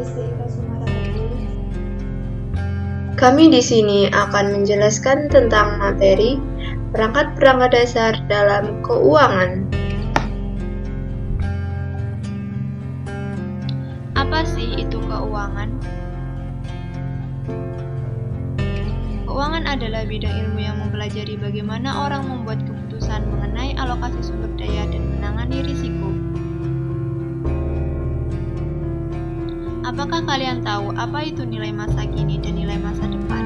STIK Sumaratebus. Kami di sini akan menjelaskan tentang materi perangkat-perangkat dasar dalam keuangan. Apa sih itu keuangan? Keuangan adalah bidang ilmu yang mempelajari bagaimana orang membuat keputusan mengenai alokasi sumber daya dan menangani risiko. Apakah kalian tahu apa itu nilai masa kini dan nilai masa depan?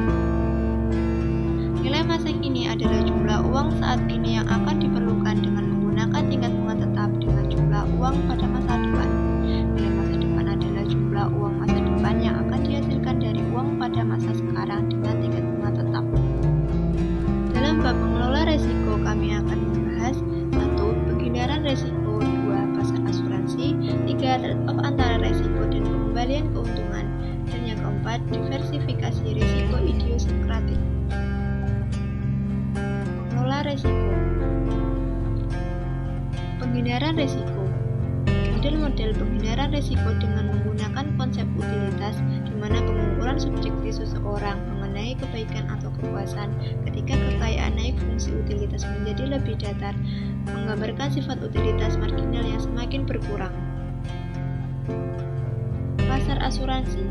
Nilai masa kini adalah jumlah uang saat ini yang akan diperlukan dengan menggunakan tingkat bunga tetap dengan jumlah uang pada masa depan. Nilai masa depan adalah jumlah uang masa depan yang akan dihasilkan dari uang pada masa sekarang dengan tingkat bunga tetap. Dalam bab mengelola risiko, kami akan membahas 1. Penghindaran risiko, 2. Pasar asuransi, 3. Trade-off antara risiko dan pengembalian keuntungan, dan yang keempat, diversifikasi risiko idiosinkratik. Mengelola risiko. Penghindaran risiko. Model-model penghindaran risiko dengan menggunakan konsep utilitas, di mana pengukuran subjektif seseorang mengenai kebaikan atau kepuasan ketika kekayaan naik fungsi utilitas menjadi lebih datar, menggambarkan sifat utilitas marginal yang semakin berkurang. Pasar asuransi.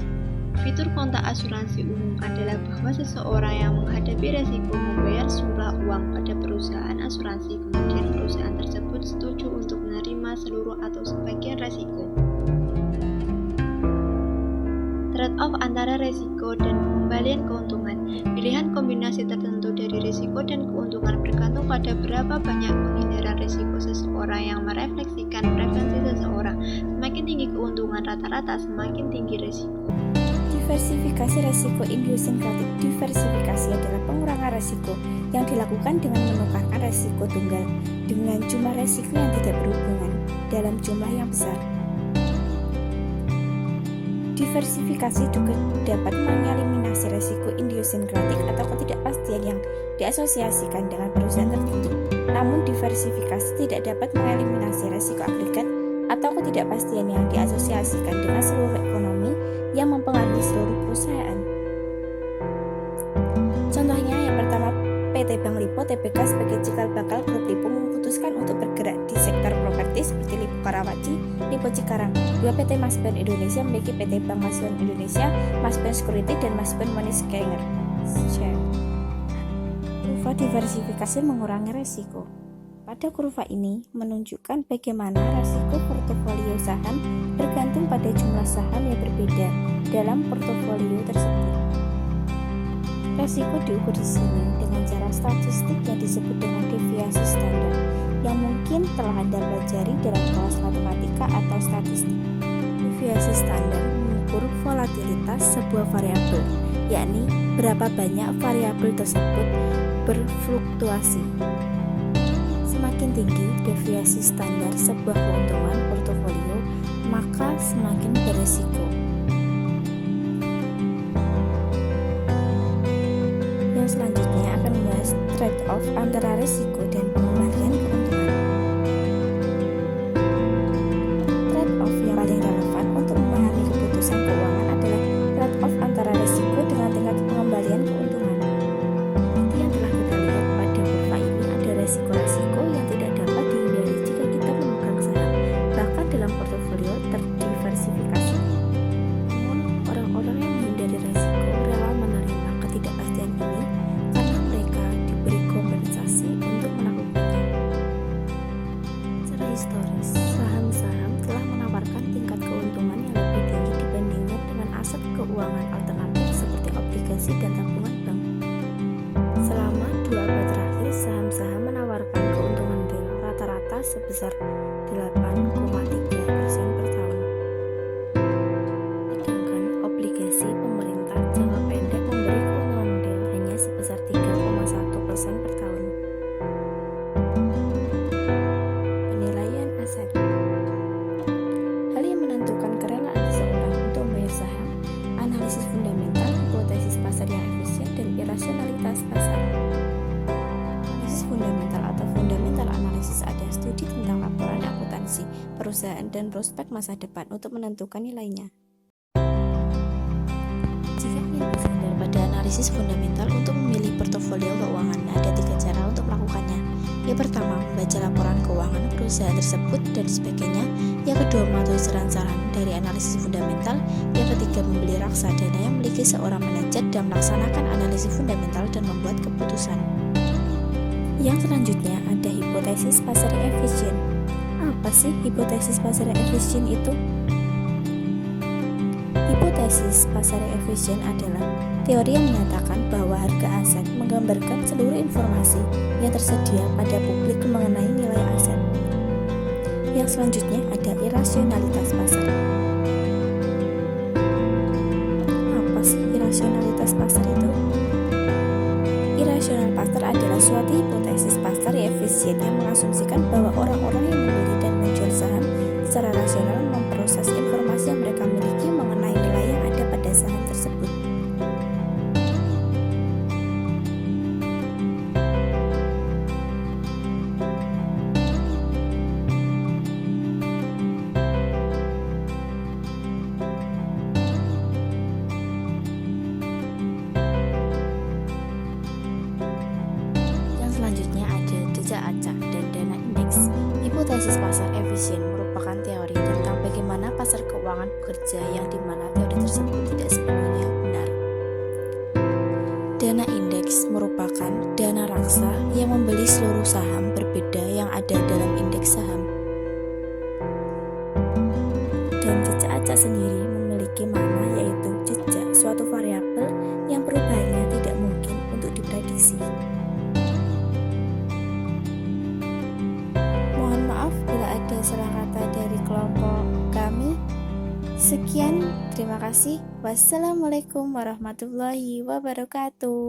Fitur kontak asuransi umum adalah bahwa seseorang yang menghadapi risiko membayar sejumlah uang pada perusahaan asuransi, kemudian perusahaan tersebut setuju untuk menerima seluruh atau sebagian risiko. Trade-off antara risiko dan pengembalian keuntungan. Pilihan kombinasi tertentu dari risiko dan keuntungan bergantung pada berapa banyak penghindaran risiko seseorang yang merefleksikan preferensi seseorang. Semakin tinggi keuntungan rata-rata, semakin tinggi risiko. Diversifikasi risiko idiosinkratik. Diversifikasi adalah pengurangan risiko yang dilakukan dengan menukarkan risiko tunggal dengan jumlah risiko yang tidak berhubungan dalam jumlah yang besar. Diversifikasi juga dapat mengeliminasi risiko idiosinkratik atau ketidakpastian yang diasosiasikan dengan perusahaan tertentu. Namun diversifikasi tidak dapat mengeliminasi risiko agregat atau ketidakpastian yang diasosiasikan dengan seluruh ekonomi yang mempengaruhi seluruh perusahaan. Contohnya yang pertama, PT Bank Lipo Tbk sebagai cikal bakal grup Lipo memutuskan untuk bergerak di sektor properti seperti Lipo Karawaci, Lipo Cikarang. 2. PT Masben Indonesia memiliki PT Bank Masben Indonesia, Masben Security, dan Masben Money Scanger. Kurva diversifikasi mengurangi risiko. Pada kurva ini menunjukkan bagaimana risiko portofolio saham bergantung pada jumlah saham yang berbeda dalam portofolio tersebut. Risiko diukur di sini dengan cara statistik yang disebut dengan deviasi standar, yang mungkin telah Anda pelajari dalam kelas matematika atau statistik. Deviasi standar mengukur volatilitas sebuah variabel, yakni berapa banyak variabel tersebut berfluktuasi. Semakin tinggi deviasi standar sebuah keuntungan portofolio, maka semakin berisiko. Yang selanjutnya akan membahas trade-off antara risiko dan pengembalian keuntungan. Trade-off yang paling relevan untuk memahami keputusan keuangan adalah trade-off antara risiko dengan tingkat pengembalian keuntungan. Seperti yang telah kita lihat pada kurva ini, ada risiko-risiko yang tidak dapat dihindari jika kita memegang saham, bahkan dalam portofolio terdiversifikasi. Namun, orang-orang yang menghindari risiko rela menerima ketidakpastian ini karena mereka diberi kompensasi untuk melakukannya. Secara historis, saham-saham telah menawarkan tingkat keuntungan yang lebih tinggi dibandingkan dengan aset keuangan alternatif seperti obligasi dan tabungan bank. Selama 2 abad terakhir, saham-saham menawarkan keuntungan real rata-rata sebesar 8,3% per tahun. Sedangkan obligasi pemerintah jangka pendek memberi keuntungan real hanya sebesar 3,1% per tahun. Penilaian aset. Hal yang menentukan kerelaan seseorang untuk membayar saham, analisis fundamental, hipotesis pasar yang efisien, dan irasionalitas pasar. Analisis fundamental atau fundamental analisis adalah studi tentang laporan akuntansi perusahaan dan prospek masa depan untuk menentukan nilainya. Bersandar pada analisis fundamental untuk memilih portofolio keuangan, ada 3 cara untuk melakukannya. Yang pertama, membaca laporan keuangan perusahaan tersebut dan sebagainya. Yang kedua, mematuhi saran-saran dari analisis fundamental. Yang ketiga, membeli reksadana yang memiliki seorang manajer dan melaksanakan analisis fundamental dan membuat keputusan. Yang selanjutnya ada hipotesis pasar efisien. Apa sih hipotesis pasar efisien itu? Hipotesis pasar efisien adalah teori yang menyatakan bahwa harga aset menggambarkan seluruh informasi yang tersedia pada publik mengenai nilai aset. Yang selanjutnya ada irasionalitas pasar. Apa sih irasionalitas pasar itu? Irasional pasar adalah suatu hipotesis pasar efisien yang mengasumsikan bahwa orang-orang yang membeli dan menjual saham secara rasional memproses informasi yang mereka miliki mengenai nilai yang ada pada saham tersebut. Selanjutnya ada jejak acak dan dana indeks. Hipotesis pasar efisien merupakan teori tentang bagaimana pasar keuangan bekerja yang dimana teori tersebut tidak sepenuhnya benar. Dana indeks merupakan dana raksa yang membeli seluruh saham berbeda yang ada dalam indeks saham. Dan jejak acak sendiri memiliki makna yaitu jejak suatu variabel yang perubahannya tidak mungkin untuk diprediksi. Maaf bila ada salah kata dari kelompok kami. Sekian, terima kasih. Wassalamualaikum warahmatullahi wabarakatuh.